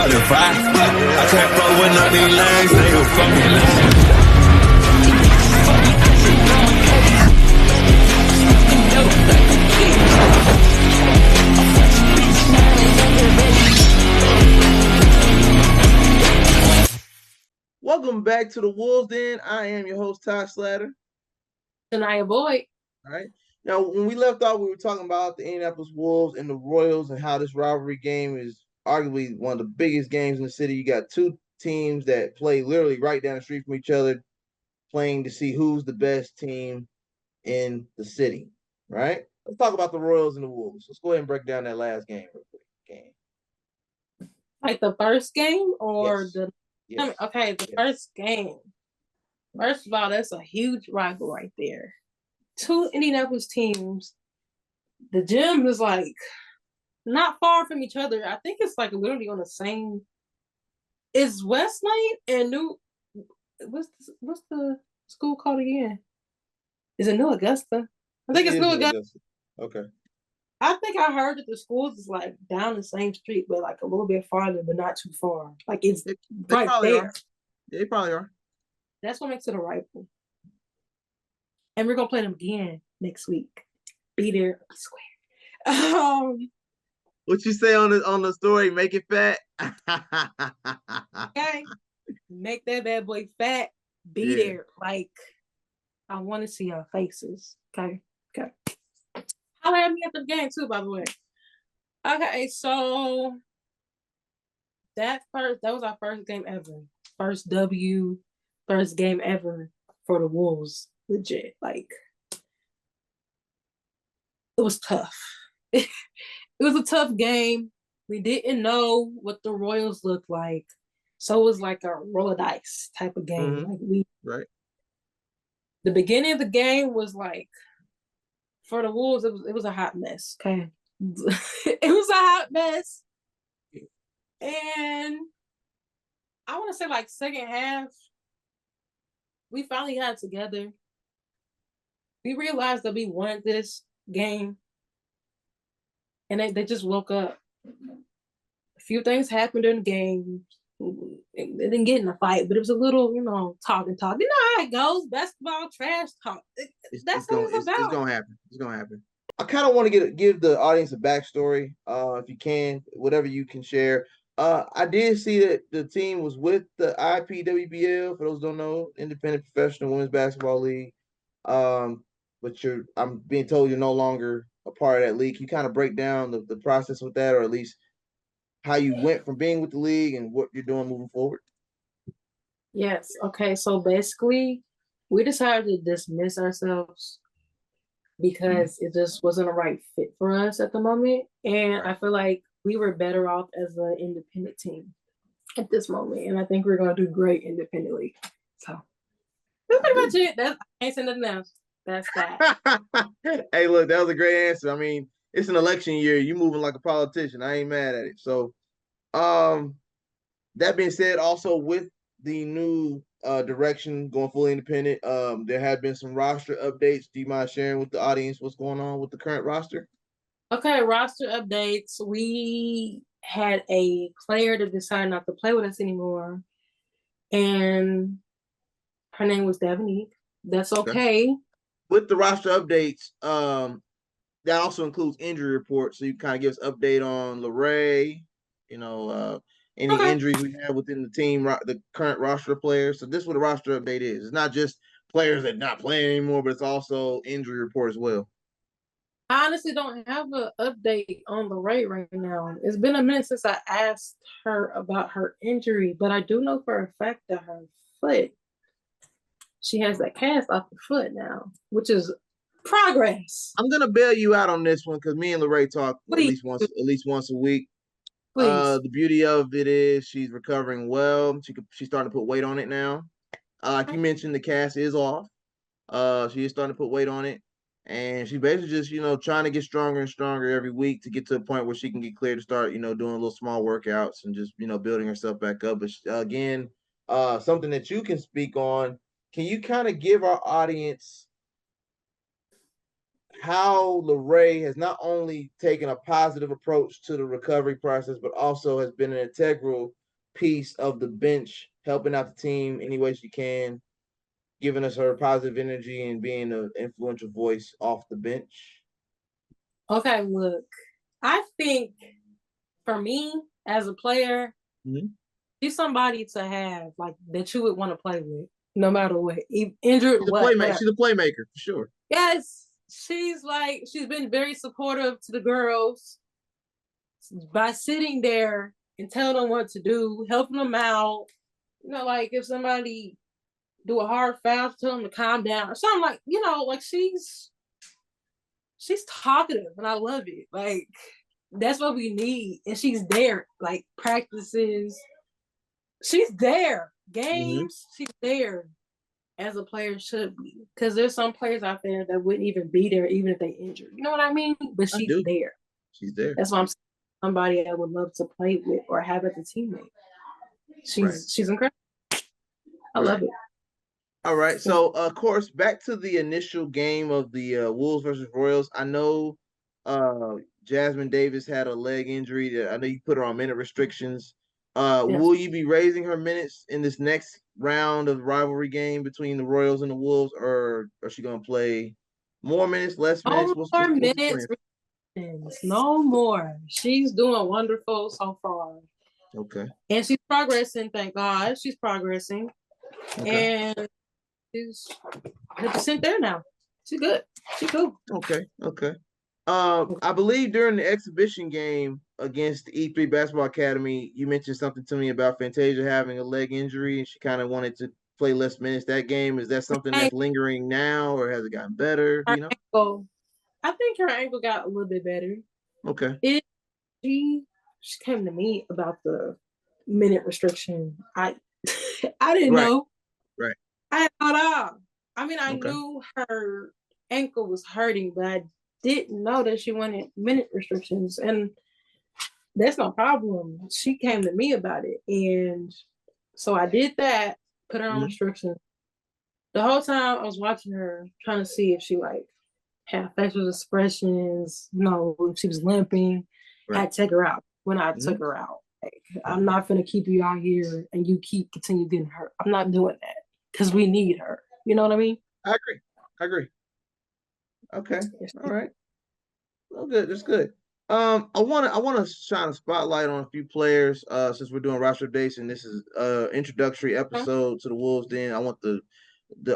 out the five. I can't fuck with none of these lanes, they a fucking lame. Welcome back to the Wolves Den. I am your host, Slatter. Shania boy. All right. Now, when we left off, we were talking about the Indianapolis Wolves and the Royals and how this rivalry game is arguably one of the biggest games in the city. You got two teams that play literally right down the street from each other, playing to see who's the best team in the city, right? Let's talk about the Royals and the Wolves. Let's go ahead and break down that last game real quick. Like the first game or Yes. the Yes. Okay, the first game. First of all, that's a huge rival right there. Two Indianapolis teams. The gym is like not far from each other. I think it's like literally on the same. Is West Lane and New? What's the school called again? Is it New Augusta? I think it's New Augusta. Okay. I think I heard that the schools is like down the same street, but like a little bit farther, but not too far. Like it's They right there. They probably are. That's what makes it a rival. And we're gonna play them again next week. Be there, I swear. What you say on the story? Make it fat. Okay. Make that bad boy fat. Be there. Like, I want to see your faces. Okay. Holler at me at the game too, by the way. Okay, so that was our first game ever. First W, first game ever for the Wolves. Legit. Like, it was tough. It was a tough game. We didn't know what the Royals looked like. So it was like a roll of dice type of game. Mm-hmm. Right. The beginning of the game was like, for the Wolves, it was a hot mess. Okay. It was a hot mess. And I want to say like second half, we finally got together. We realized that we wanted this game. And they just woke up. A few things happened during the game. They didn't get in a fight, but it was a little, talking. You know how it goes. Basketball, trash talk. That's what it's about. It's going to happen. It's going to happen. I kind of want to give the audience a backstory, if you can, whatever you can share. I did see that the team was with the IPWBL, for those who don't know, Independent Professional Women's Basketball League. But I'm being told you're no longer a part of that league. Can you kind of break down the process with that, or at least how you went from being with the league and what you're doing moving forward? Yes. Okay. So basically, we decided to dismiss ourselves because it just wasn't a right fit for us at the moment. And I feel like we were better off as an independent team at this moment. And I think we're going to do great independently. So that's pretty much it. I ain't saying nothing else. That's that. Hey, look, that was a great answer. I mean, it's an election year. You moving like a politician. I ain't mad at it. So, that being said, also with the new direction going fully independent, there have been some roster updates. Do you mind sharing with the audience what's going on with the current roster? Okay, roster updates. We had a player that decided not to play with us anymore, and her name was Devonique. That's okay. With the roster updates, that also includes injury reports, so you kind of give us update on LeRae, any injuries we have within the team, the current roster players. So this is what a roster update is. It's not just players that are not playing anymore, but it's also injury report as well. I honestly don't have an update on LeRae right now. It's been a minute since I asked her about her injury, but I do know for a fact that her foot, she has that cast off the foot now, which is progress. I'm gonna bail you out on this one because me and LeRae talk at least once a week. The beauty of it is she's recovering well. She's starting to put weight on it now. Like you mentioned, the cast is off. She is starting to put weight on it. And she's basically just, trying to get stronger and stronger every week to get to a point where she can get clear to start, doing little small workouts and just, building herself back up. But again, something that you can speak on. Can you kind of give our audience how LeRae has not only taken a positive approach to the recovery process, but also has been an integral piece of the bench, helping out the team any way she can, giving us her positive energy and being an influential voice off the bench. Okay, look, I think for me as a player, she's somebody to have like that you would want to play with, no matter what, injured, She's a playmaker for sure. Yes, she's been very supportive to the girls by sitting there and telling them what to do, helping them out. You know, like if somebody do a hard foul, tell them to calm down or something, like, you know, like she's talkative and I love it. Like that's what we need. And she's there, like practices. She's there. Games, she's there as a player should be. Because there's some players out there that wouldn't even be there even if they injured. You know what I mean? But she's there. She's there. That's why I'm saying somebody I would love to play with or have as a teammate. She's incredible. I love it. All right. So, of course, back to the initial game of the Wolves versus Royals. I know Jasmine Davis had a leg injury. That I know you put her on minute restrictions. Will you be raising her minutes in this next round of rivalry game between the Royals and the Wolves, or is she going to play more minutes, less minutes? No more. She's doing wonderful so far. Okay. And she's progressing, thank God. She's progressing. Okay. And she's 100% there now. She's good. She's cool. Okay. I believe during the exhibition game against the E3 Basketball Academy, you mentioned something to me about Fantasia having a leg injury and she kind of wanted to play less minutes that game. Is that something that's lingering now or has it gotten better? Do you know? Ankle. I think her ankle got a little bit better. Okay. She came to me about the minute restriction. I didn't know. Right. I thought, I mean, I knew her ankle was hurting, but I didn't know that she wanted minute restrictions. And that's no problem. She came to me about it. And so I did that, put her on restrictions. The whole time I was watching her, trying to see if she had facial expressions, you know, if she was limping. I had to take her out when I took her out. Like, I'm not going to keep you out here and you continue getting hurt. I'm not doing that because we need her. You know what I mean? I agree. Okay. All right. Well, good. That's good. I want to shine a spotlight on a few players. Since we're doing roster updates and this is introductory episode to the Wolves Den, I want the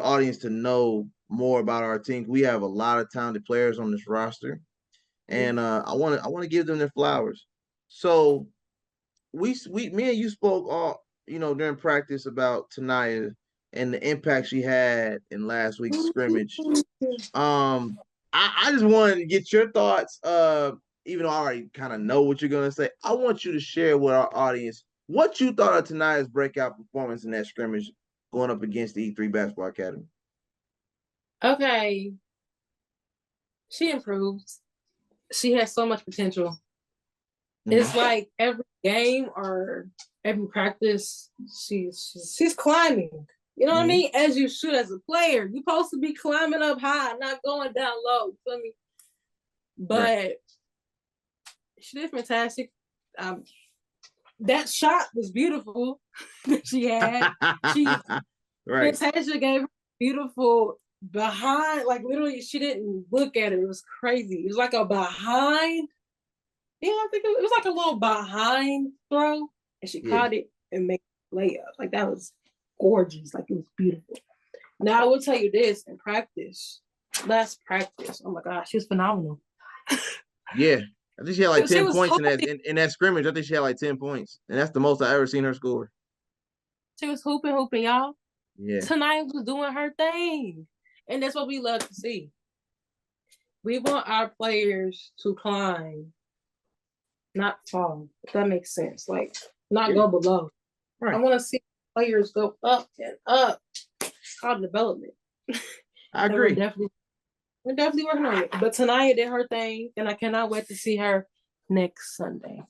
audience to know more about our team. We have a lot of talented players on this roster, and I want to give them their flowers. So me and you spoke all during practice about Shania and the impact she had in last week's scrimmage. I just wanted to get your thoughts. Even though I already kind of know what you're gonna say, I want you to share with our audience what you thought of Shania's breakout performance in that scrimmage going up against the E3 Basketball Academy. Okay. She improves. She has so much potential. It's like every game or every practice, she's climbing. You know what I mean? As you should as a player. You're supposed to be climbing up high, not going down low. You feel me? But she did fantastic. That shot was beautiful that she had. Fantasia gave her beautiful behind, like literally she didn't look at it. It was crazy. It was like a behind. Yeah, I think it was like a little behind throw. And she caught it and made a layup. Like that was gorgeous. Like it was beautiful. Now I will tell you this, in practice, last practice, oh my gosh, she was phenomenal. Yeah. I think she had like 10 points in that scrimmage. I think she had like 10 points. And that's the most I ever seen her score. She was hooping, y'all. Yeah. Tonight was doing her thing. And that's what we love to see. We want our players to climb, not fall, if that makes sense. Like, not go below. Right. I want to see players go up and up. It's called development. I agree. We're definitely working on it. But Shania did her thing, and I cannot wait to see her next Sunday.